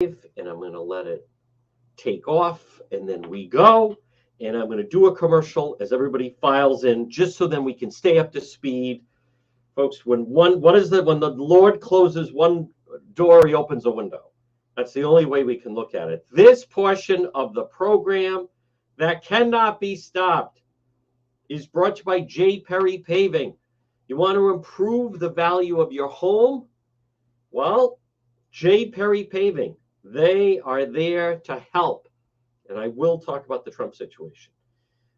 and I'm going to let it take off, and then we go. And I'm going to do a commercial as everybody files in, just so then we can stay up to speed. Folks, when the Lord closes one door, he opens a window. That's the only way we can look at it. This portion of the program that cannot be stopped is brought to you by J. Perry Paving. You want to improve the value of your home? Well, J. Perry Paving, they are there to help. And I will talk about the Trump situation.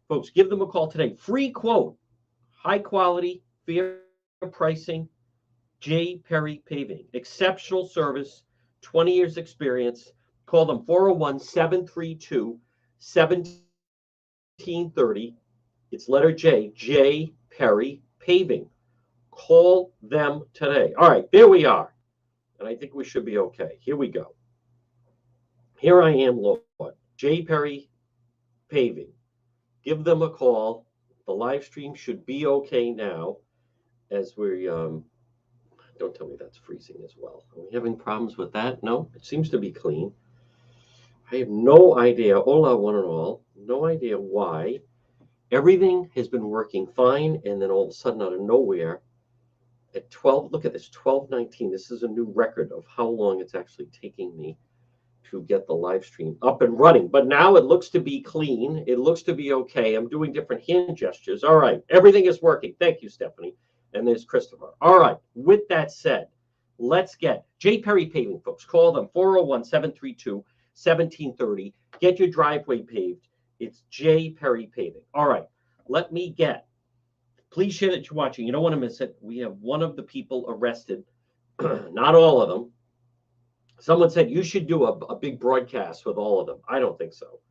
Folks, give them a call today. Free quote, high quality, fair pricing, J. Perry Paving. Exceptional service, 20 years experience. Call them 401-732-1730. It's letter J, J. Perry Paving. Call them today. All right, there we are. And I think we should be okay. Here we go. Here I am, Lord. J. Perry Paving. Give them a call. The live stream should be okay now as we don't tell me that's freezing as well. Are we having problems with that? No, it seems to be clean. I have no idea. Hola, one and all. No idea why. Everything has been working fine, and then all of a sudden, out of nowhere, at 12, look at this, 12:19. This is a new record of how long it's actually taking me to get the live stream up and running. But now it looks to be clean. It looks to be okay. I'm doing different hand gestures. All right, everything is working. Thank you, Stephanie. And there's Christopher. All right, with that said, let's get J. Perry Paving, folks. Call them 401-732-1730. Get your driveway paved. It's J. Perry Paving. All right, let me get. Please share that you're watching. You don't want to miss it. We have one of the people arrested, not all of them. Someone said you should do a big broadcast with all of them. I don't think so.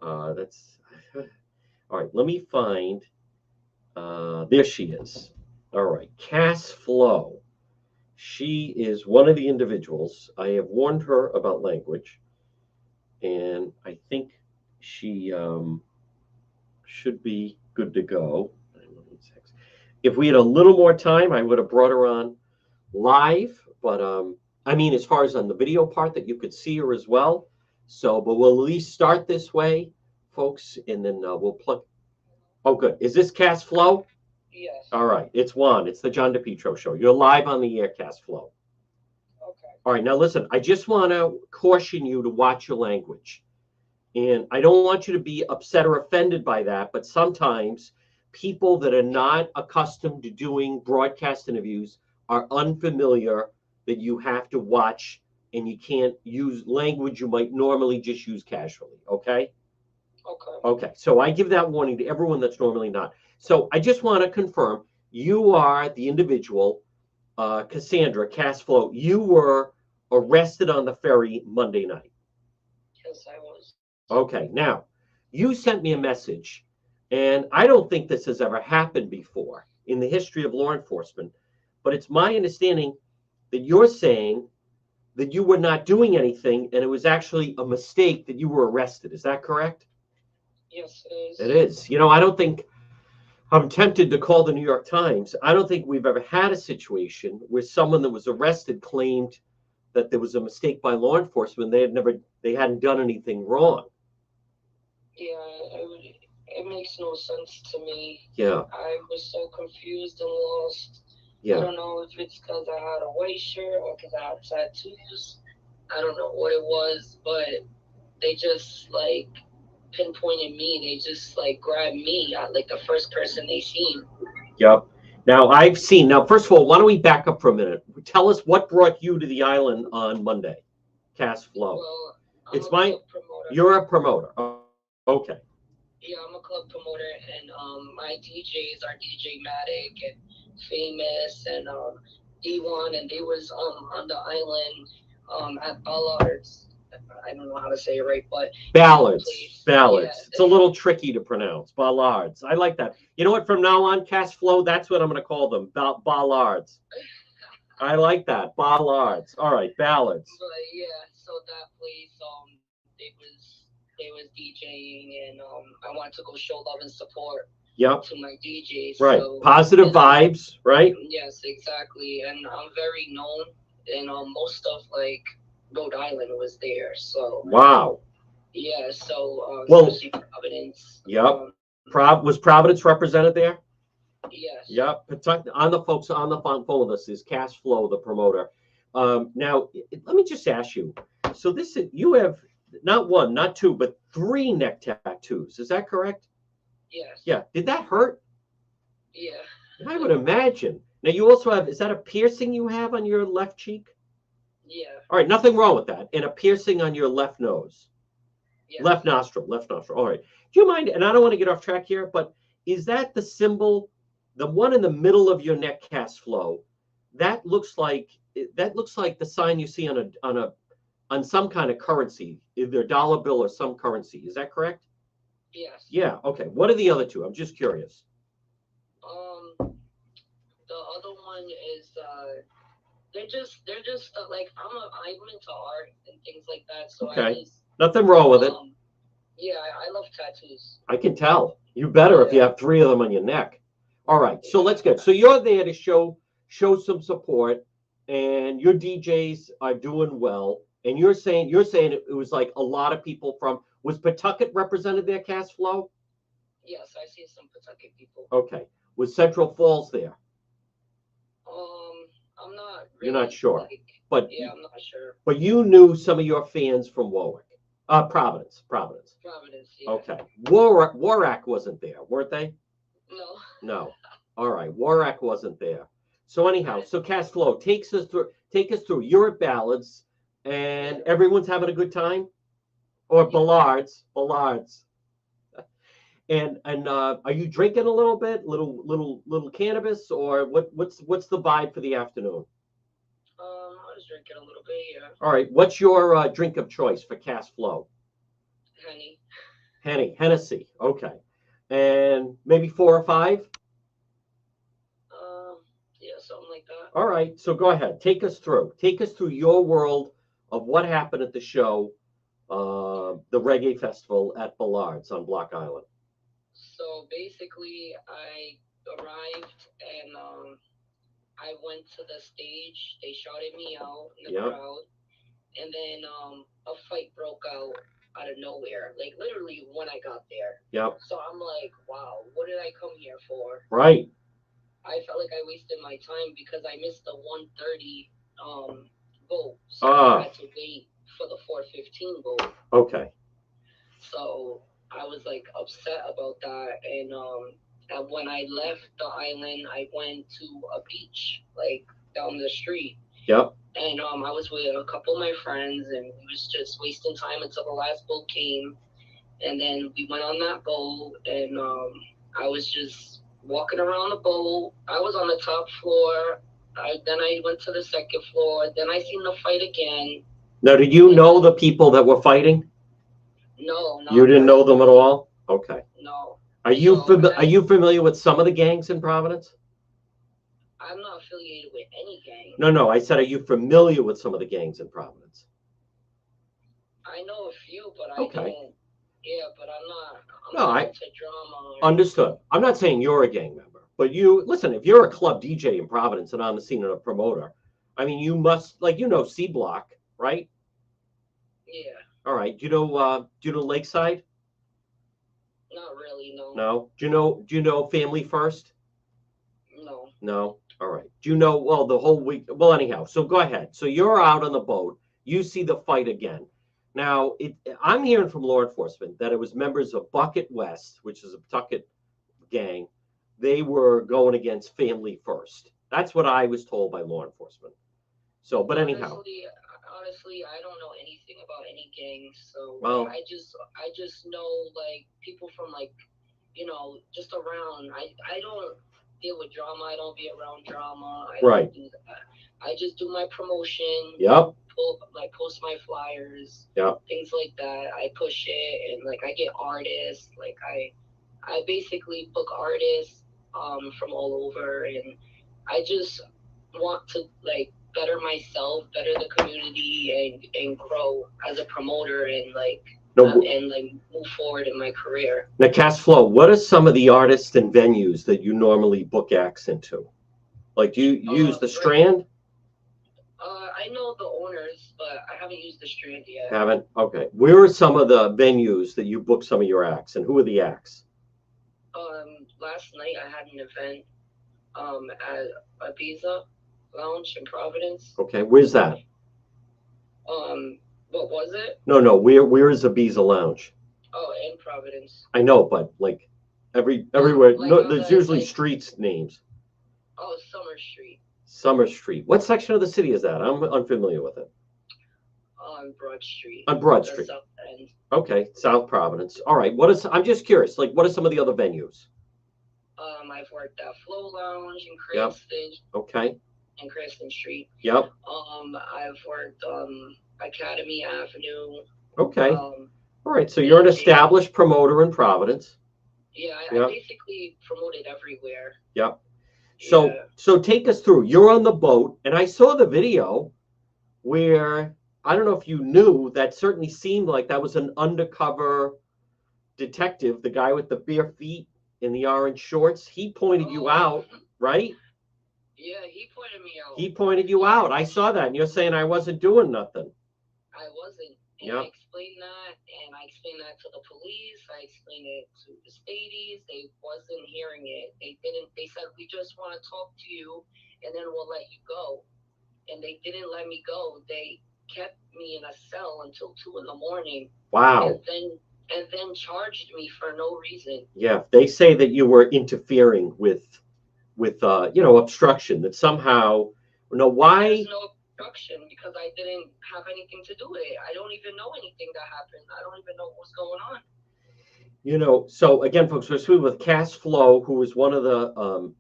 That's all right. Let me find. There she is. All right, Cass Flow. She is one of the individuals. I have warned her about language, and I think she should be good to go. If we had a little more time, I would have brought her on live, but I mean, as far as on the video part that you could see her as well. So, but we'll at least start this way, folks, and then we'll plug. Oh, good. Is this Cass Flow? Yes. All right. It's Juan. It's the John DePietro Show. You're live on the air, Cass Flow. Okay. All right. Now, listen, I just want to caution you to watch your language. And I don't want you to be upset or offended by that, but sometimes people that are not accustomed to doing broadcast interviews are unfamiliar that you have to watch, and you can't use language you might normally just use casually. Okay? Okay. Okay. So I give that warning to everyone that's normally not. So I just want to confirm you are the individual, Cassandra Cass Flow. You were arrested on the ferry Monday night. Yes, I was. Okay. Now, you sent me a message, and I don't think this has ever happened before in the history of law enforcement, but it's my understanding that you're saying that you were not doing anything and it was actually a mistake that you were arrested. Is that correct? Yes, it is. It is. You know, I don't think I'm tempted to call the New York Times. I don't think we've ever had a situation where someone that was arrested claimed that there was a mistake by law enforcement. They hadn't done anything wrong. Yeah, it makes no sense to me. Yeah. I was so confused and lost. I Yeah. don't know if it's because I had a white shirt or because I had tattoos. I don't know what it was, but they just like pinpointed me. They just like grabbed me, like the first person they seen. Yep. Now I've seen. Now, first of all, why don't we back up for a minute? Tell us what brought you to the island on Monday, Cass Flow. Well, It's a my. club promoter. You're a promoter. Okay. Yeah, I'm a club promoter, and my DJs are DJ Matic and Famous and D1, and they was on the island at Ballards. I don't know how to say it right, but Ballads. place. Ballads. Yeah. It's a little tricky to pronounce. Ballards. I like that. You know what? From now on, Cass Flow, that's what I'm going to call them. Ballards. I like that. Ballards. All right. Ballads. But yeah, so that place, they was DJing, and I wanted to go show love and support Yep. to my DJs. Right. So, Positive and vibes, right? yes, exactly. And I'm very known in most of like Rhode Island was there. So Wow. yeah, so Well, especially Providence. yep. Was Providence represented there? Yes. Yep. On the folks on the phone with us is Cash Flow, the promoter. Now, let me just ask you. So this is you have not one, not two, but 3 neck tattoos. Is that correct? Yes. Yeah. Did that hurt? Yeah. I would imagine. Now you also have. Is that a piercing you have on your left cheek? Yeah. All right. Nothing wrong with that. And a piercing on your left nose. Yes. Left nostril. Left nostril. All right. Do you mind? And I don't want to get off track here, but is that the symbol? The one in the middle of your neck, Cash Flow, that looks like the sign you see on some kind of currency, either a dollar bill or some currency. Is that correct? Yes. Yeah. Okay. What are the other two? I'm just curious. The other one is they're just like I'm into art and things like that. So okay. Nothing wrong with it. Yeah, I love tattoos. I can tell. You better if you have 3 of them on your neck. All right, so let's get. So you're there to show some support, and your DJs are doing well. And you're saying it was like a lot of people from. Was Pawtucket represented there, Cash Flow? Yes, I see some Pawtucket people. Okay. Was Central Falls there? I'm not. Really, you're not sure, like, but yeah, I'm not sure. But you knew some of your fans from Warwick, Providence. Providence. Yeah. Okay. Warrack wasn't there, weren't they? No. No. All right. Warrack wasn't there. So anyhow, so Cash Flow take us through. You're at Ballards, and everyone's having a good time, or Ballards. And are you drinking a little bit, little cannabis, or what's the vibe for the afternoon? I was drinking a little bit, yeah. All right. What's your drink of choice for Cash Flow? Hennessy. Okay. And maybe 4 or 5? Yeah, something like that. All right. So go ahead. Take us through your world of what happened at the show, the reggae festival at Ballards on Block Island. So basically, I arrived and I went to the stage. They shouted me out in the crowd, and then a fight broke out of nowhere, like literally when I got there. Yep. So I'm like, wow, what did I come here for? Right. I felt like I wasted my time because I missed the 1:30 vote, so I had to wait for the 4:15 vote. Okay. So I was like upset about that, and when I left the island, I went to a beach like down the street. Yep. And I was with a couple of my friends, and we was just wasting time until the last boat came, and then we went on that boat, and I was just walking around the boat. I was on the top floor. Then I went to the second floor. Then I seen the fight again. Now, did you know the people that were fighting? No. You didn't know them at all? Okay. No. Are you familiar with some of the gangs in Providence? I'm not affiliated with any gang. No. I said, are you familiar with some of the gangs in Providence? I know a few, but I don't. Yeah, but I'm not into drama. Understood. I'm not saying you're a gang member, but listen, if you're a club DJ in Providence and on the scene and a promoter, I mean, you must, C Block, right? Yeah. All right. Do you know Lakeside? Not really, no. No. Do you know Family First? No. No. All right. Do you know, the whole week? Well, anyhow, so go ahead. So you're out on the boat. You see the fight again. Now, I'm hearing from law enforcement that it was members of Bucket West, which is a Pawtucket gang. They were going against Family First. That's what I was told by law enforcement. So, but anyhow. Honestly, I don't know anything about any gangs. So I just know people from just around. I don't deal with drama. I don't be around drama. I don't do that. I just do my promotion. Yep. Post my flyers. Yep. Things like that. I push it, and I get artists. I basically book artists from all over, and I just want to better myself, better the community, and grow as a promoter, and move forward in my career. Now, Cash Flow, what are some of the artists and venues that you normally book acts into? Do you use the Strand? I I know the owners, but I haven't used the Strand yet. Haven't? Okay. Where are some of the venues that you book some of your acts, and who are the acts? Last night I had an event at Ibiza Lounge in Providence. Okay. Where's that? What was it? No. Where is Ibiza Lounge? Oh, in Providence. I know, but like everywhere. Like No, on there's the, usually like, streets names. oh, Summer Street Summer Street. What section of the city is that? I'm unfamiliar with it. on Broad Street. On Broad The Street. South End. Okay, South Providence. All right. I'm just curious. Like, what are some of the other venues? I've worked at Flow Lounge in Yep. Cranston. Okay. In Cranston Street. Yep. I've worked Academy Avenue. Okay. All right. So you're an established promoter in Providence. Yeah, Yep. I basically promoted everywhere. Yep. So take us through. You're on the boat, and I saw the video where I don't know if you knew, that certainly seemed like that was an undercover detective, the guy with the bare feet in the orange shorts. He pointed you out, right? Yeah, he pointed me out. He pointed you out. I saw that, and you're saying I wasn't doing nothing. I wasn't. And Yep. I explained that, and I explained that to the police. I explained it to the Stadies. They wasn't hearing it. They didn't. They said, we just want to talk to you, and then we'll let you go. And they didn't let me go. They kept me in a cell until 2 a.m. Wow. And then charged me for no reason. Yeah, they say that you were interfering with obstruction. That somehow, why? There's no obstruction because I didn't have anything to do with it. I don't even know anything that happened. I don't even know what's going on. So again, folks, we're speaking with Cass Flow, who was one of the.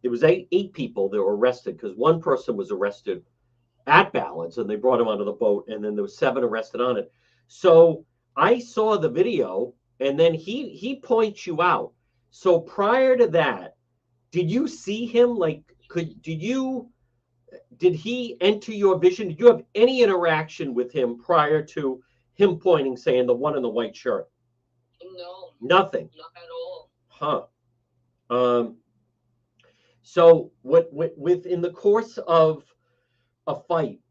It was eight people that were arrested because one person was arrested at Ballard's, and they brought him onto the boat, and then there was 7 arrested on it. So I saw the video, and then he points you out. So prior to that, did you see him? Like, did he enter your vision? Did you have any interaction with him prior to him pointing, saying the one in the white shirt? No. Nothing. Not at all. Huh. So within the course of a fight,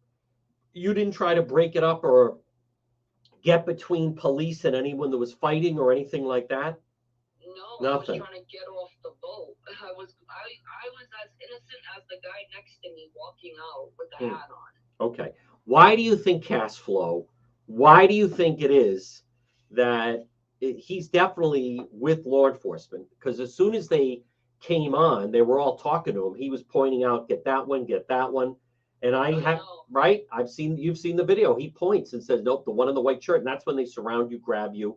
you didn't try to break it up or get between police and anyone that was fighting or anything like that? No, Nothing. I was trying to get off the boat. I was as innocent as the guy next to me walking out with the hat on. Okay. Why do you think, Cass Flow, why do you think it is that he's definitely with law enforcement? Because as soon as they came on, they were all talking to him. He was pointing out, get that one. And right? You've seen the video. He points and says, nope, the one in the white shirt. And that's when they surround you, grab you.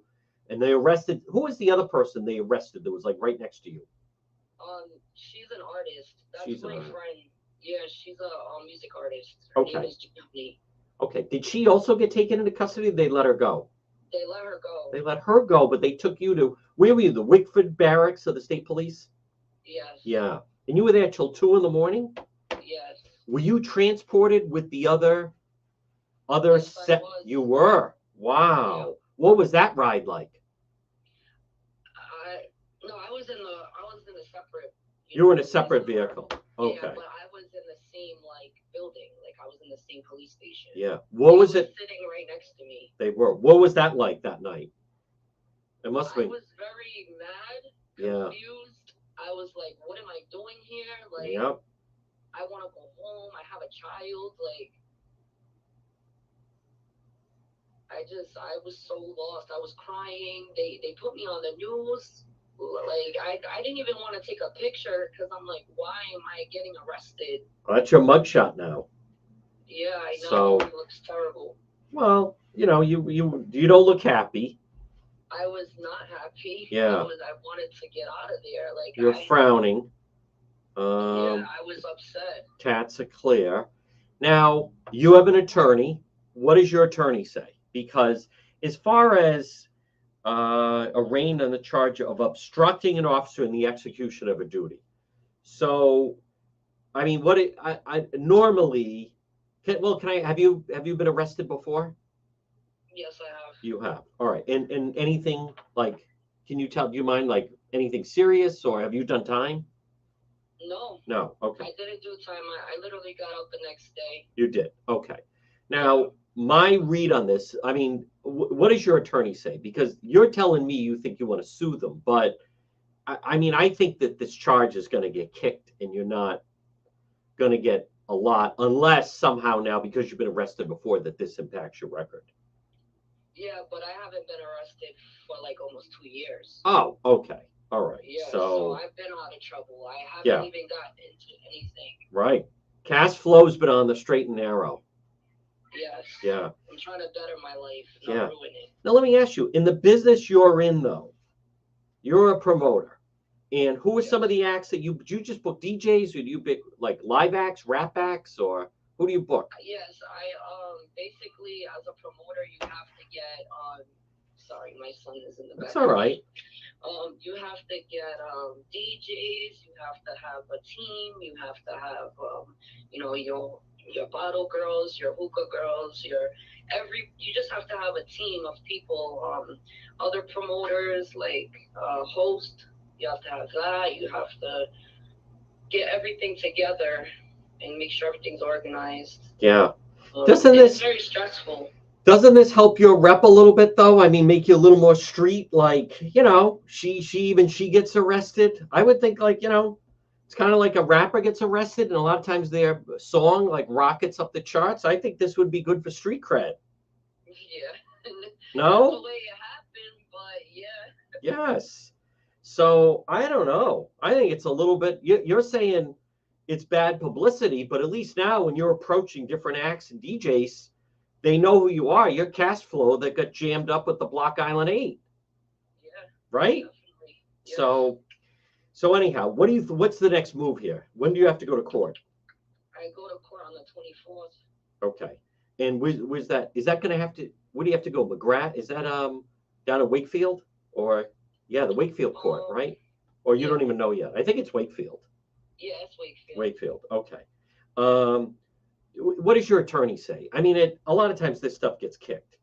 And they arrested. Who was the other person they arrested that was like right next to you? She's an artist. That's she's my friend. Yeah, she's a music artist. Her name is Giovanni. Okay. Did she also get taken into custody? They let her go. They let her go. They let her go, but they took you to, where were you? The Wickford Barracks of the state police? Yes. Yeah. And you were there till 2 a.m? Yes. Were you transported with the other Yes, set? You were. Wow. Yeah. What was that ride like? No, I was in a separate. You were in a separate vehicle. Okay. Yeah, but I was in the same building. I was in the same police station. Yeah. What was it? Sitting right next to me. They were. What was that like that night? It must have been. I was very mad, confused. Yeah. I was like, what am I doing here? Yep. I want to go home. I have a child. I was so lost. I was crying. They put me on the news. I didn't even want to take a picture because I'm like, why am I getting arrested? Well, that's your mugshot now. Yeah, I know. So, it looks terrible. Well, you don't look happy. I was not happy. Yeah. I wanted to get out of there. You're frowning. Yeah, I was upset. Tats are clear. Now, you have an attorney. What does your attorney say? Because as far as arraigned on the charge of obstructing an officer in the execution of a duty. So, I mean, normally, can I have you been arrested before? Yes, I have. You have. All right. And anything do you mind anything serious, or have you done time? No. No. Okay. I didn't do time. I literally got out the next day. You did. Okay. Now, my read on this, I mean, what does your attorney say? Because you're telling me you think you want to sue them, but I mean, I think that this charge is going to get kicked and you're not going to get a lot unless somehow now, because you've been arrested before, that this impacts your record. Yeah, but I haven't been arrested for like almost 2 years. Oh, okay. All right. Yeah, So so I've been out of trouble. I haven't Yeah. even gotten into anything. Right. Cash flow's been on the straight and narrow. Yes. Yeah. I'm trying to better my life, not Yeah. ruin it. Now, let me ask you, in the business you're in, though, you're a promoter. And who are some of the acts that do you just book DJs, or do you book like live acts, rap acts, or who do you book? Yes, I basically, as a promoter, you have to get sorry, my son is in the That's back. all right. You have to get DJs, you have to have a team, you have to have your bottle girls, your hookah girls, you just have to have a team of people, other promoters like host. You have to have that. You have to get everything together and make sure everything's organized. Yeah. It's very stressful. Doesn't this help your rep a little bit, though? I mean, make you a little more street, like, she gets arrested. I would think, like, it's kind of like a rapper gets arrested, and a lot of times their song like rockets up the charts. I think this would be good for street cred. Yeah. No? That's the way it happened, but yeah. Yes. So I don't know. I think it's a little bit. You're saying it's bad publicity, but at least now when you're approaching different acts and DJs, they know who you are. You're cash flow that got jammed up with the Block Island 8. Yeah. Right? Definitely. Yeah. So anyhow, what's the next move here? When do you have to go to court? I go to court on the 24th. Okay. And where's that? Is that going to have to? Where do you have to go? McGrath? Is that down at Wakefield? Or the Wakefield court, right? Or you don't even know yet? I think it's Wakefield. Yeah, it's Wakefield. Wakefield. Okay. What does your attorney say? I mean, a lot of times this stuff gets kicked.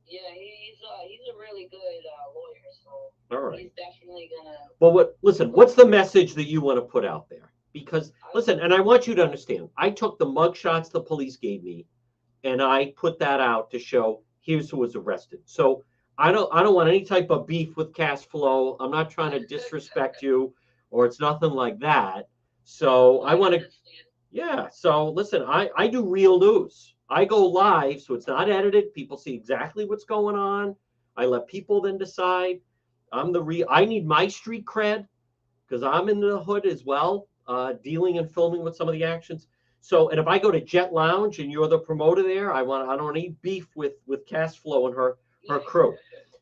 Yeah, he's a really good lawyer, so all right. He's definitely gonna. Well, listen, what's the message that you want to put out there? Because listen, and I want you to understand, I took the mug shots the police gave me, and I put that out to show here's who was arrested. So I don't want any type of beef with cash flow. I'm not trying to disrespect you, or it's nothing like that. So I want to. Yeah. So listen, I do real news. I go live, so it's not edited. People see exactly what's going on. I let people then decide. I need my street cred because I'm in the hood as well, dealing and filming with some of the actions. So, and if I go to Jet Lounge and you're the promoter there, I don't need beef with cash flow and her crew.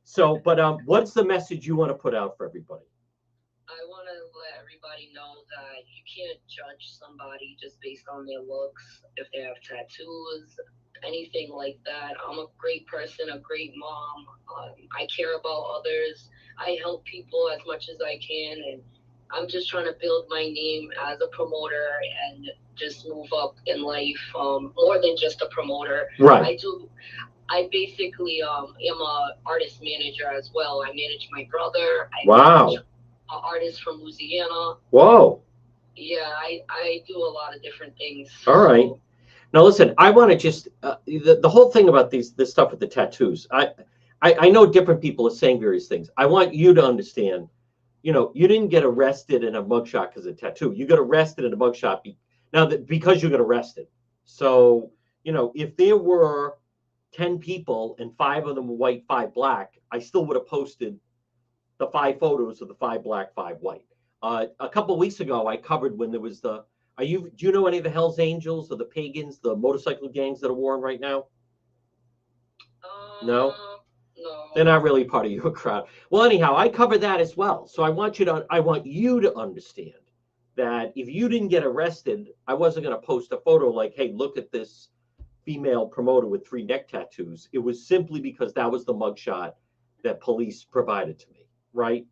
So, but what's the message you want to put out for everybody? I want to let everybody know that you can't judge somebody just based on their looks, if they have tattoos, anything like that. I'm a great person, a great mom. I care about others. I help people as much as I can, and I'm just trying to build my name as a promoter and just move up in life, more than just a promoter. Right. I basically am a artist manager as well. I manage my brother. Wow. An artist from Louisiana. Whoa. Yeah, I do a lot of different things. All right. Now listen, I want to just the whole thing about this stuff with the tattoos. I know different people are saying various things. I want you to understand. You didn't get arrested in a mugshot because of tattoo. You got arrested in a mugshot because you got arrested. So if there were 10 people and 5 of them were white, 5 black, I still would have posted the 5 photos of the 5 black, 5 white. A couple of weeks ago, I covered when there was do you know any of the Hells Angels or the Pagans, the motorcycle gangs that are warring right now? No? No. They're not really part of your crowd. Well, anyhow, I covered that as well. So I want you to understand that if you didn't get arrested, I wasn't going to post a photo like, hey, look at this female promoter with 3 neck tattoos. It was simply because that was the mugshot that police provided to me, right?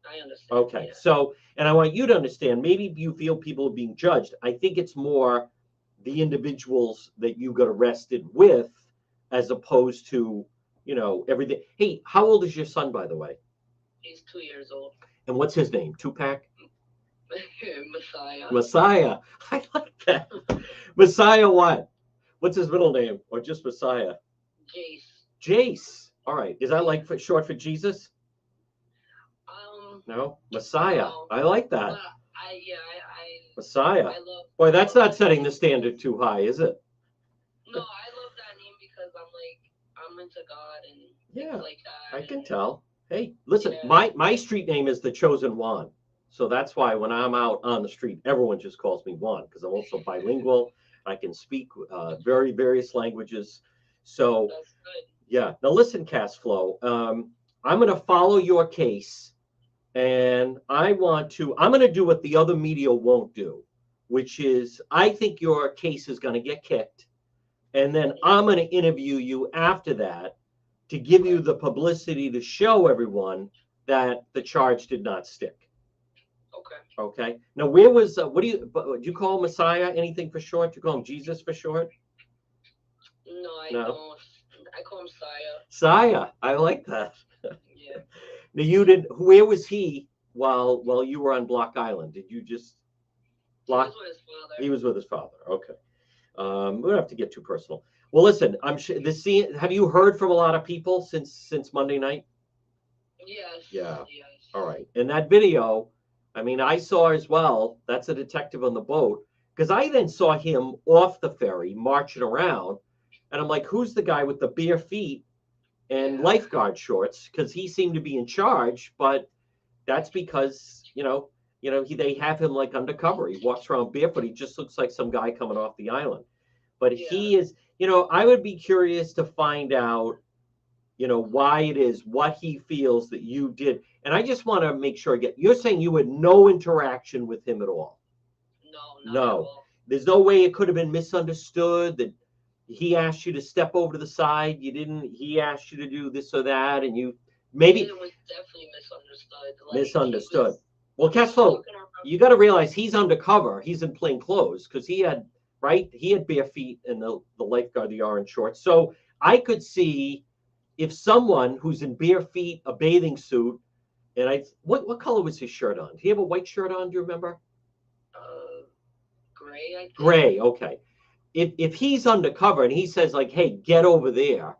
I understand. Okay. Yeah. So, and I want you to understand, maybe you feel people are being judged. I think it's more the individuals that you got arrested with as opposed to, everything. Hey, how old is your son, by the way? He's 2 years old. And what's his name? Tupac? Messiah. Messiah. I like that. Messiah what? What's his middle name? Or just Messiah? Jace. Jace. All right. Is that like for short for Jesus? No, Messiah. No. I like that. Messiah. I love. Boy, that's not setting the standard too high, is it? No, I love that name because I'm into God and Yeah, things like that. I can tell. Hey, listen, Yeah. my street name is the Chosen One. So that's why when I'm out on the street, everyone just calls me Juan because I'm also bilingual. I can speak various languages. So That's good. yeah. Now listen, Cash Flow. I'm going to follow your case, and I'm going to do what the other media won't do, which is I think your case is going to get kicked, and then I'm going to interview you after that to give you the publicity to show everyone that the charge did not stick. Okay. Okay. Now, where was what do you call Messiah anything for short? Do you call him Jesus for short? No, I don't. I call him Saya. Saya. I like that. Yeah. Now you did. Where was he while you were on Block Island? Did you just block? He was with his father. He was with his father. Okay. We don't have to get too personal. Well, listen. I'm sure the scene. Have you heard from a lot of people since Monday night? Yes. Yeah. Yes. All right. And that video, I mean, I saw as well. That's a detective on the boat because I then saw him off the ferry marching around, and I'm like, who's the guy with the bare feet and lifeguard shorts? Because he seemed to be in charge, but that's because they have him like undercover. He walks around barefoot. He just looks like some guy coming off the island. But he is, I would be curious to find out, why it is, what he feels that you did. And I just want to make sure you're saying you had no interaction with him at all. No, not at all. There's no way it could have been misunderstood that he asked you to step over to the side. You didn't, he asked you to do this or that. And you maybe. It was definitely misunderstood. Misunderstood. Well, Cashflow, you got to realize he's undercover. He's in plain clothes because he had bare feet and the lifeguard, the orange shorts. So I could see if someone who's in bare feet, a bathing suit, and what color was his shirt on? Do you have a white shirt on? Do you remember? Gray, I think. Gray, okay. If he's undercover and he says like, hey, get over there,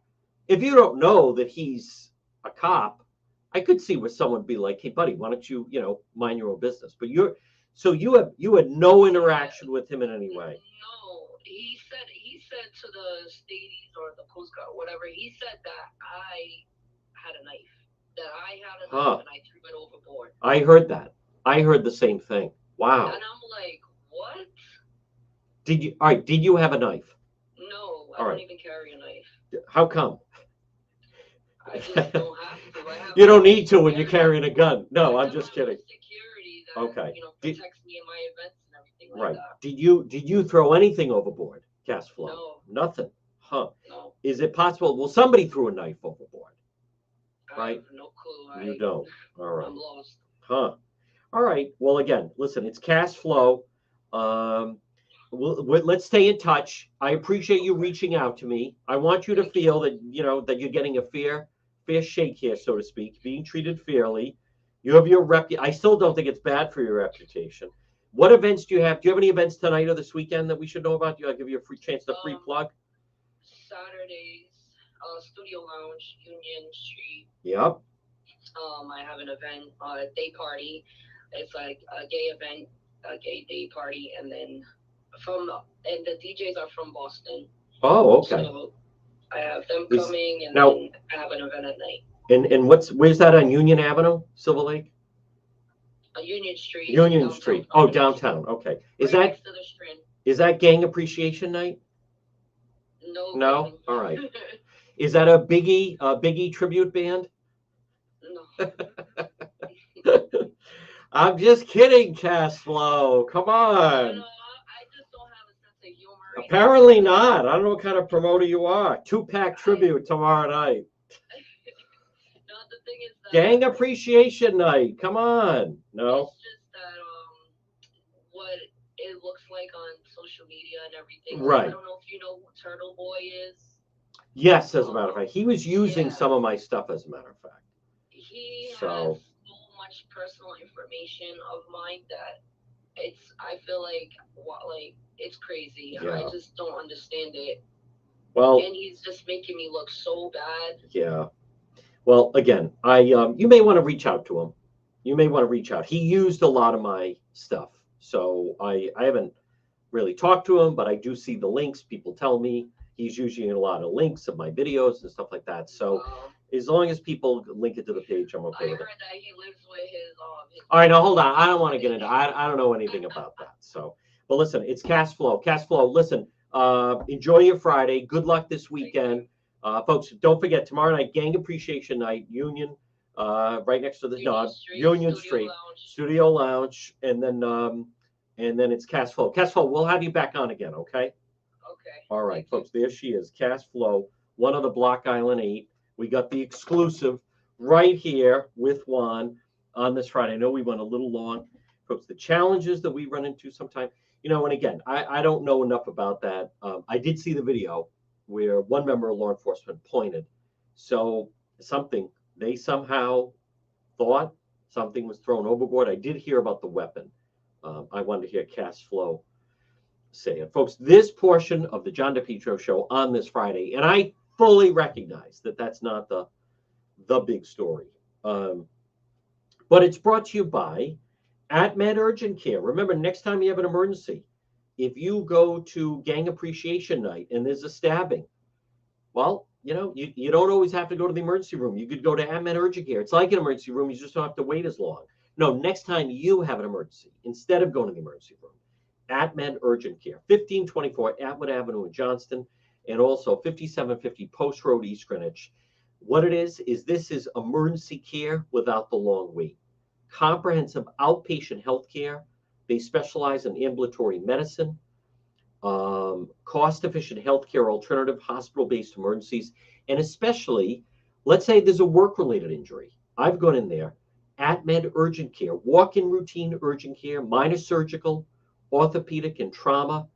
if you don't know that he's a cop, I could see where someone would be like, hey, buddy, why don't you, mind your own business? But you had no interaction with him in any way. No, he said to the Stadies or the Coast Guard, whatever, he said that I had a knife. That I had a knife and I threw it overboard. I heard that. I heard the same thing. Wow. And I'm like, what? Did you have a knife? No, I don't even carry a knife. How come? I just don't have to. You don't need to when you're carrying a gun. No, I'm just kidding. Security that, protects me in my events and everything like that. Did you throw anything overboard, Cashflow? No. Nothing. Huh. No. Is it possible? Well, somebody threw a knife overboard. I have no clue. You don't. All right. I'm lost. Huh. All right. Well, again, listen, it's Cashflow. Let's stay in touch. I appreciate you reaching out to me. I want you to feel that that you're getting a fair shake here, so to speak, being treated fairly. You have your I still don't think it's bad for your reputation. What events do you have? Do you have any events tonight or this weekend that we should know about? I'll give you a free chance to free plug. Saturdays, Studio Lounge, Union Street. Yep. I have an event, day party. It's like a gay event, a gay day party, and then the DJs are from Boston. Oh, okay. So I have them coming, and now, then I have an event at night. And where's that on Union Avenue, Silver Lake? Union Street. Union Street. Oh, downtown. Okay. Is that Gang Appreciation Night? No. All right. Is that a Biggie tribute band? No. I'm just kidding, Cashflow. Come on. I just don't have a sense of humor. Apparently not. I don't know what kind of promoter you are. Tupac tribute tomorrow night. No, the thing is that Gang Appreciation Night. Come on. No. It's just that what it looks like on social media and everything. Right. I don't know if you know who Turtle Boy is. Yes, as a matter of fact. He was using some of my stuff, as a matter of fact. He has so much personal information of mine that I feel like it's crazy. I Yeah. just don't understand it. Well, And he's just making me look so bad. yeah. Well, again, you may want to reach out to him. You may want to reach out. He used a lot of my stuff, so I haven't really talked to him, but I do see the links. People tell me he's using a lot of links of my videos and stuff like that. So Wow. as long as people link it to the page, I'm okay I with it. heard that he lives with his All right, now hold on. I don't want to get into. I don't know anything about that. So, but listen, it's cash flow. Cash flow. Listen, enjoy your Friday. Good luck this weekend, folks. Don't forget tomorrow night, Gang Appreciation Night, Union, right next to the Union Street Studio Lounge, and then it's cash flow. Cash flow. We'll have you back on again. Okay. Okay. All right, folks. There she is, Cash Flow, one of the Block Island 8. We got the exclusive right here with Juan on this Friday. I know we went a little long, folks. The challenges that we run into sometimes, and again, I don't know enough about that. I did see the video where one member of law enforcement pointed. So they somehow thought something was thrown overboard. I did hear about the weapon. I wanted to hear Cash Flow say it. Folks, this portion of the John DePetro show on this Friday, and I fully recognize that that's not the big story, but it's brought to you by AtMed Urgent Care. Remember, next time you have an emergency, if you go to Gang Appreciation Night and there's a stabbing, well, you don't always have to go to the emergency room. You could go to AtMed Urgent Care. It's like an emergency room. You just don't have to wait as long. No, next time you have an emergency, instead of going to the emergency room, AtMed Urgent Care, 1524 Atwood Avenue in Johnston, and also 5750 Post Road, East Greenwich. What it is this is emergency care without the long wait. Comprehensive outpatient health care. They specialize in ambulatory medicine, cost-efficient healthcare alternative, hospital-based emergencies, and especially, let's say there's a work-related injury. I've gone in there. AtMed Urgent Care, walk-in routine urgent care, minor surgical, orthopedic and trauma,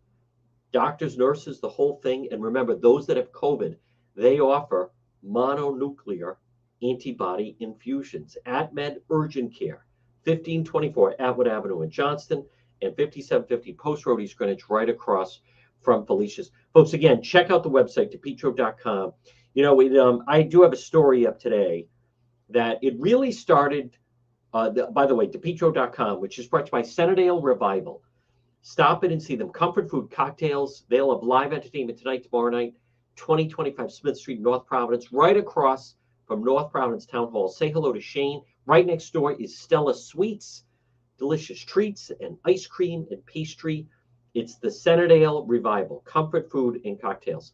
doctors, nurses, the whole thing. And remember, those that have COVID, they offer mononuclear antibody infusions. AtMed Urgent Care, 1524 Atwood Avenue in Johnston and 5750 Post Road, East Greenwich, right across from Felicia's. Folks, again, check out the website, depetro.com. I do have a story up today that it really started, by the way, depetro.com, which is brought to you by Centerdale Revival. Stop it and see them. Comfort food, cocktails. They'll have live entertainment tonight, tomorrow night, 2025 Smith Street, North Providence, right across from North Providence Town Hall. Say hello to Shane. Right next door is Stella Sweets, delicious treats and ice cream and pastry. It's the Centerdale Revival, comfort food and cocktails.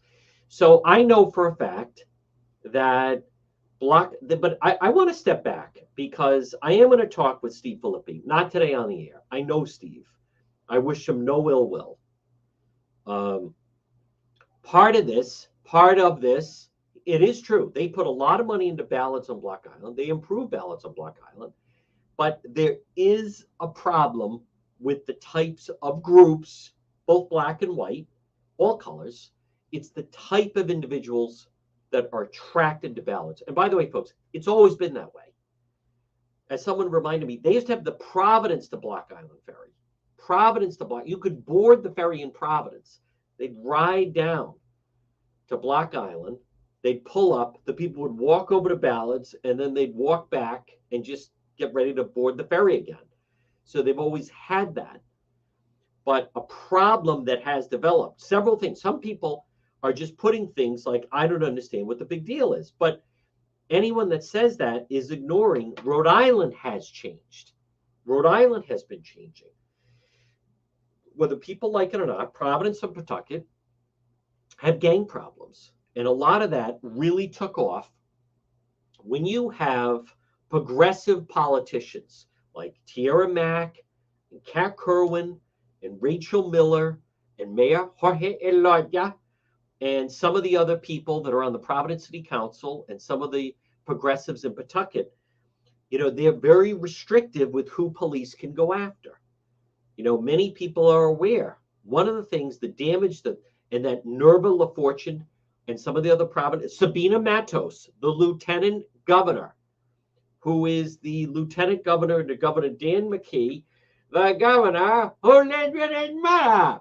So I know for a fact that but I want to step back because I am going to talk with Steve Filippi, not today on the air. I know Steve. I wish him no ill will. Part of this, it is true. They put a lot of money into ballots on Block Island. They improve ballots on Block Island. But there is a problem with the types of groups, both black and white, all colors. It's the type of individuals that are attracted to ballots. And by the way, folks, it's always been that way. As someone reminded me, they used to have the Providence to Block Island ferry. Providence to Block. You could board the ferry in Providence. They'd ride down to Block Island. They'd pull up. The people would walk over to ballots, and then they'd walk back and just get ready to board the ferry again. So they've always had that. But a problem that has developed, several things. Some people are just putting things like, I don't understand what the big deal is. But anyone that says that is ignoring Rhode Island has changed. Rhode Island has been changing. Whether people like it or not, Providence and Pawtucket have gang problems. And a lot of that really took off when you have progressive politicians like Tiara Mack and Kat Kerwin and Rachel Miller and Mayor Jorge Eloya and some of the other people that are on the Providence City Council and some of the progressives in Pawtucket. They're very restrictive with who police can go after. Many people are aware. One of the things, the damage that Nerva LaFortune and some of the other Providence, Sabina Matos, the lieutenant governor, who is the lieutenant governor to Governor Dan McKee, the governor who didn't matter.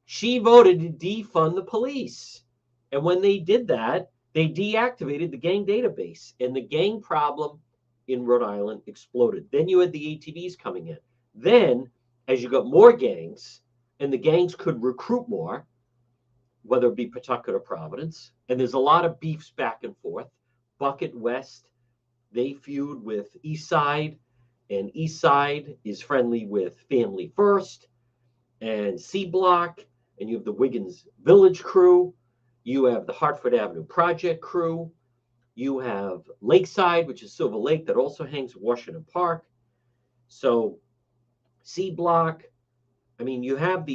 She voted to defund the police. And when they did that, they deactivated the gang database, and the gang problem in Rhode Island exploded. Then you had the ATVs coming in. Then, as you got more gangs, and the gangs could recruit more, whether it be Pawtucket or Providence, and there's a lot of beefs back and forth. Bucket West, they feud with East Side, and East Side is friendly with Family First and C Block, and you have the Wiggins Village crew, you have the Hartford Avenue Project crew, you have Lakeside, which is Silver Lake, that also hangs at Washington Park. So C Block, I mean, you have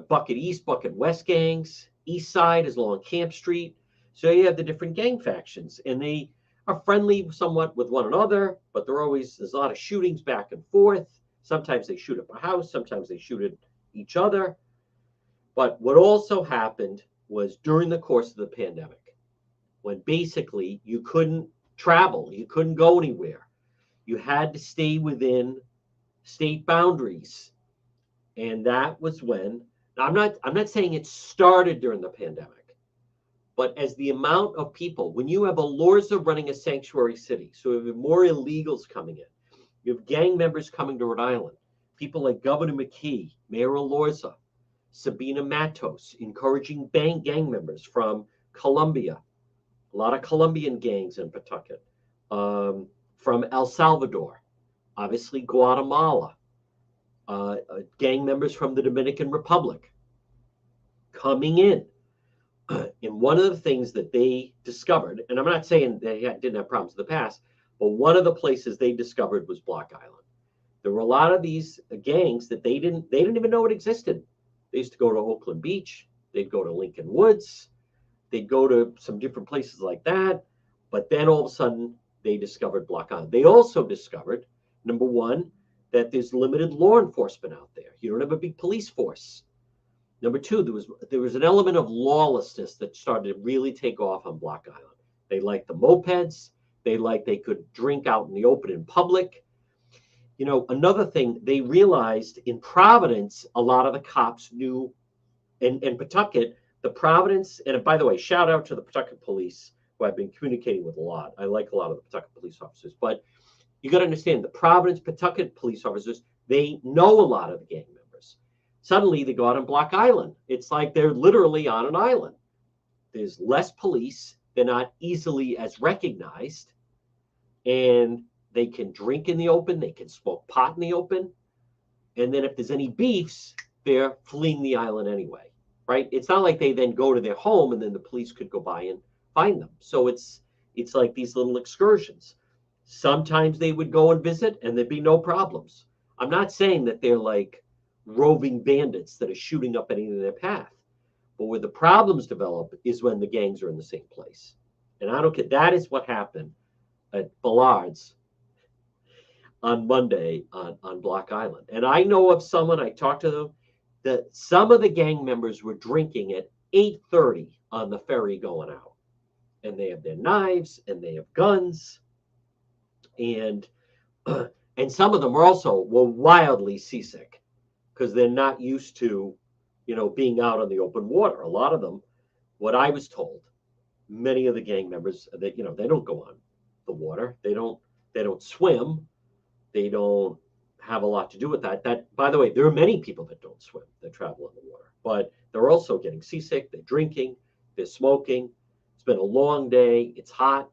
Bucket East, Bucket West gangs. East Side is along Camp Street. So you have the different gang factions, and they are friendly somewhat with one another, but there's a lot of shootings back and forth. Sometimes they shoot up a house, sometimes they shoot at each other. But what also happened was during the course of the pandemic, when basically you couldn't travel, you couldn't go anywhere. You had to stay within state boundaries. And that was when, I'm not saying it started during the pandemic, but as the amount of people, when you have Elorza running a sanctuary city, so you have more illegals coming in, you have gang members coming to Rhode Island, people like Governor McKee, Mayor Elorza, Sabina Matos, encouraging gang members from Colombia, a lot of Colombian gangs in Pawtucket, from El Salvador, obviously Guatemala, gang members from the Dominican Republic coming in. And one of the things that they discovered, and I'm not saying they didn't have problems in the past, but one of the places they discovered was Block Island. There were a lot of these gangs that they didn't even know it existed. They used to go to Oakland Beach, they'd go to Lincoln Woods, they'd go to some different places like that, but then all of a sudden they discovered Block Island. They also discovered, number one, that there's limited law enforcement out there. You don't have a big police force. Number two, there was an element of lawlessness that started to really take off on Block Island. They liked the mopeds. They could drink out in the open in public. You know, another thing, they realized in Providence, a lot of the cops knew, and Pawtucket, the Providence, and by the way, shout out to the Pawtucket police, who I've been communicating with a lot. I like a lot of the Pawtucket police officers, but you got to understand, the Providence, Pawtucket police officers, they know a lot of the gang members. Suddenly they go out on Block Island. It's like they're literally on an island. There's less police. They're not easily as recognized. And they can drink in the open. They can smoke pot in the open. And then if there's any beefs, they're fleeing the island anyway, right? It's not like they then go to their home and then the police could go by and find them. So it's like these little excursions. Sometimes they would go and visit and there'd be no problems. I'm not saying that they're like roving bandits that are shooting up anything in their path. But where the problems develop is when the gangs are in the same place. And I don't care. That is what happened at Ballard's on Monday on Block Island. And I know of someone, I talked to them, that some of the gang members were drinking at 8:30 on the ferry going out. And they have their knives and they have guns. And some of them were wildly seasick because they're not used to, being out on the open water. A lot of them, what I was told, many of the gang members, they don't go on the water. They don't swim. They don't have a lot to do with that. That, by the way, there are many people that don't swim that travel in the water, but they're also getting seasick. They're drinking. They're smoking. It's been a long day. It's hot.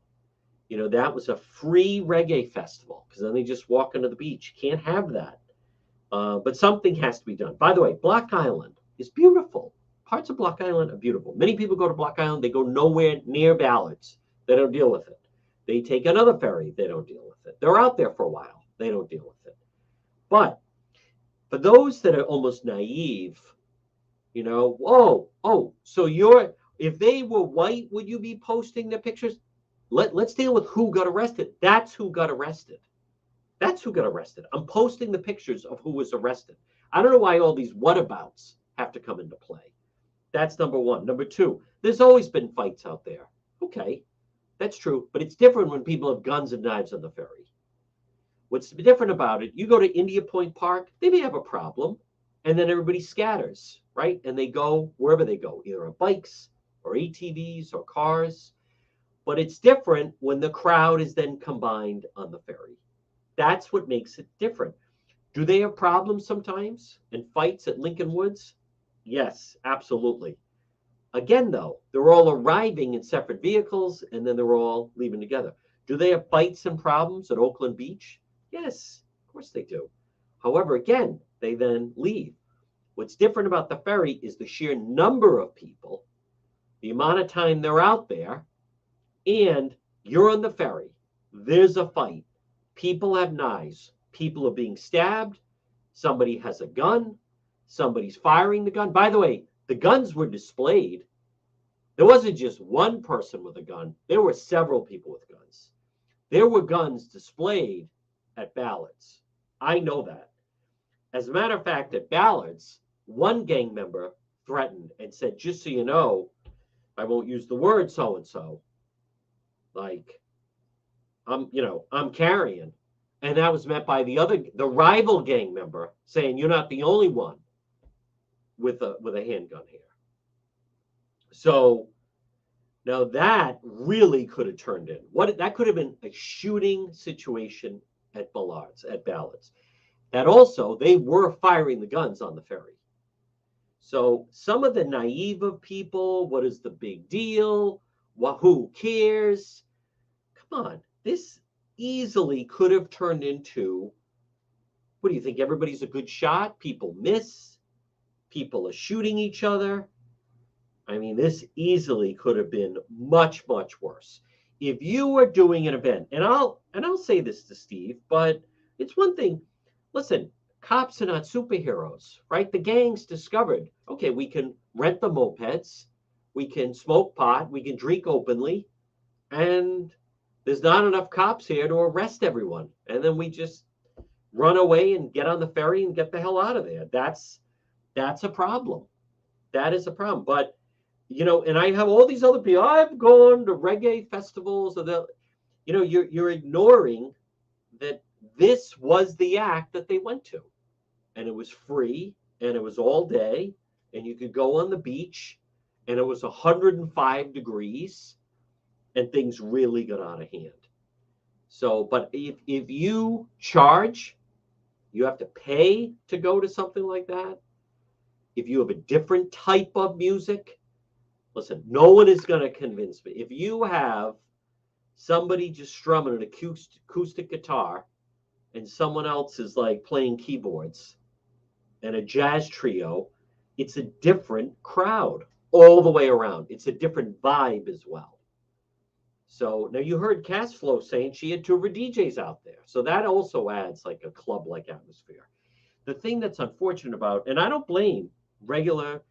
That was a free reggae festival because then they just walk into the beach. You can't have that. But something has to be done. By the way, Block Island is beautiful. Parts of Block Island are beautiful. Many people go to Block Island. They go nowhere near Ballards. They don't deal with it. They take another ferry. They don't deal with it. They're out there for a while. They don't deal with it. But for those that are almost naive, so if they were white, would you be posting their pictures? Let's deal with who got arrested. That's who got arrested. That's who got arrested. I'm posting the pictures of who was arrested. I don't know why all these whatabouts have to come into play. That's number one. Number two, there's always been fights out there. Okay, that's true. But it's different when people have guns and knives on the ferry. What's different about it, you go to India Point Park, they may have a problem, and then everybody scatters, right? And they go wherever they go, either on bikes or ATVs or cars. But it's different when the crowd is then combined on the ferry. That's what makes it different. Do they have problems sometimes and fights at Lincoln Woods? Yes, absolutely. Again, though, they're all arriving in separate vehicles and then they're all leaving together. Do they have fights and problems at Oakland Beach? Yes, of course they do. However, again, they then leave. What's different about the ferry is the sheer number of people, the amount of time they're out there, and you're on the ferry. There's a fight. People have knives. People are being stabbed. Somebody has a gun. Somebody's firing the gun. By the way, the guns were displayed. There wasn't just one person with a gun. There were several people with guns. There were guns displayed at Ballards. I know that. As a matter of fact, at Ballards, one gang member threatened and said, just so you know, I won't use the word so-and-so, like, I'm carrying. And that was met by the rival gang member saying, you're not the only one with a handgun here. So now that really could have turned in. That could have been a shooting situation at Ballards. That also, they were firing the guns on the ferry. So some of the naive of people, what is the big deal? Who cares? Come on, this easily could have turned into, what do you think? Everybody's a good shot? People miss? People are shooting each other? I mean, this easily could have been much, much worse. If you are doing an event, and I'll say this to Steve, but it's one thing. Listen, cops are not superheroes, right? The gangs discovered, okay, we can rent the mopeds, we can smoke pot, we can drink openly, and there's not enough cops here to arrest everyone. And then we just run away and get on the ferry and get the hell out of there. That's a problem. That is a problem. But, and I have all these other people. I've gone to reggae festivals. You're ignoring that this was the act that they went to. And it was free, and it was all day, and you could go on the beach, and it was 105 degrees, and things really got out of hand. So, but if you charge, you have to pay to go to something like that. If you have a different type of music, listen, no one is going to convince me. If you have somebody just strumming an acoustic guitar and someone else is like playing keyboards and a jazz trio, it's a different crowd all the way around. It's a different vibe as well. So now you heard Cashflow saying she had two of her DJs out there. So that also adds like a club-like atmosphere. The thing that's unfortunate about, and I don't blame the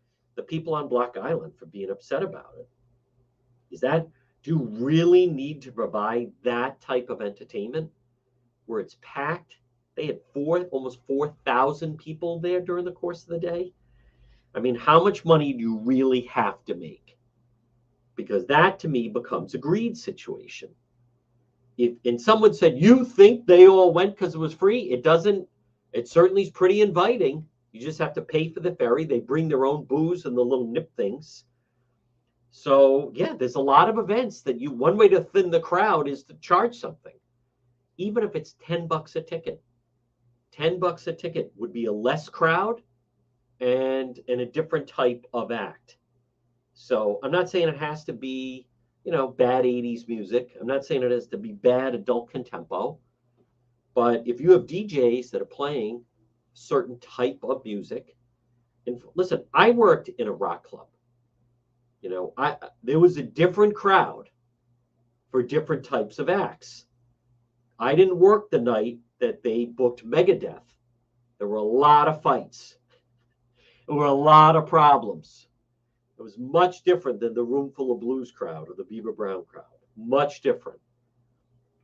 people on Block Island for being upset about it, is that do you really need to provide that type of entertainment where it's packed? They had almost 4,000 people there during the course of the day. I mean, how much money do you really have to make? Because that to me becomes a greed situation. And someone said, you think they all went because it was free? It doesn't. It certainly is pretty inviting. You just have to pay for the ferry. They bring their own booze and the little nip things. So yeah, there's a lot of events that one way to thin the crowd is to charge something. Even if it's $10 a ticket. $10 a ticket would be a less crowd and a different type of act. So I'm not saying it has to be, bad 80s music. I'm not saying it has to be bad adult contempo. But if you have DJs that are playing certain type of music, and listen, I worked in a rock club. There was a different crowd for different types of acts. I didn't work the night that they booked Megadeth. There were a lot of fights. There were a lot of problems. It was much different than the Room Full of Blues crowd or the Beaver Brown crowd. Much different.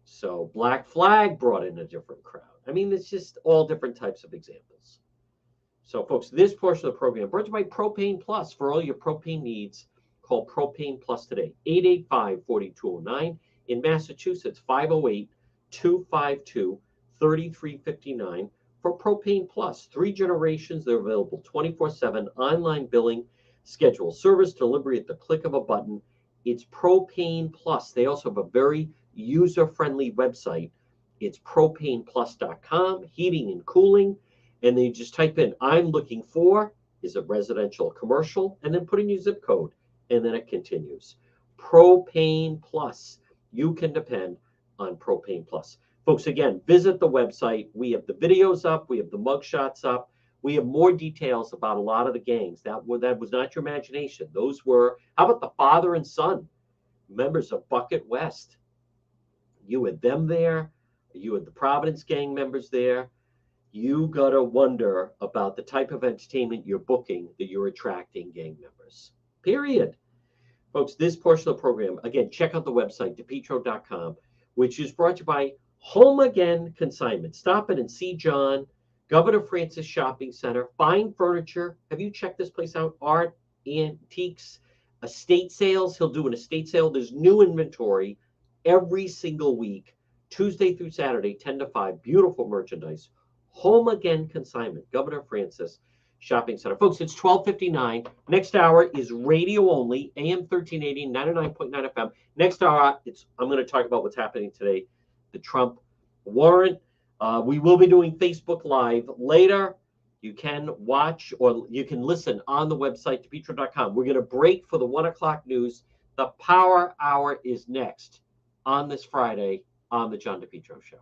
So Black Flag brought in a different crowd. I mean, it's just all different types of examples. So, folks, this portion of the program brought to you by Propane Plus. For all your propane needs, call Propane Plus today, 885-4209. In Massachusetts, 508-252-3200. $33.59 for Propane Plus. 3 generations. They're available 24/7 online billing, schedule service delivery at the click of a button. It's Propane Plus. They also have a very user-friendly website. It's propaneplus.com, heating and cooling. And then you just type in, I'm looking for, is it residential or commercial? And then put in your zip code. And then it continues. Propane Plus. You can depend on Propane Plus. Folks, again, visit the website. We have the videos up. We have the mugshots up. We have more details about a lot of the gangs. That was not your imagination. Those were, how about the father and son, members of Bucket West? You had them there. You had the Providence gang members there. You got to wonder about the type of entertainment you're booking that you're attracting gang members. Period. Folks, this portion of the program, again, check out the website, depetro.com, which is brought to you by Home Again Consignment. Stop in and see John, Governor Francis Shopping Center, fine furniture. Have you checked this place out? Art, antiques, estate sales. He'll do an estate sale. There's new inventory every single week, Tuesday through Saturday, 10 to 5. Beautiful merchandise. Home Again Consignment, Governor Francis Shopping Center. Folks, it's 12:59. Next hour is radio only, AM 1380, 99.9 FM. Next hour, I'm going to talk about what's happening today, the Trump warrant. We will be doing Facebook Live later. You can watch or you can listen on the website, depetro.com. We're going to break for the 1 o'clock news. The Power Hour is next on this Friday on the John DePetro Show.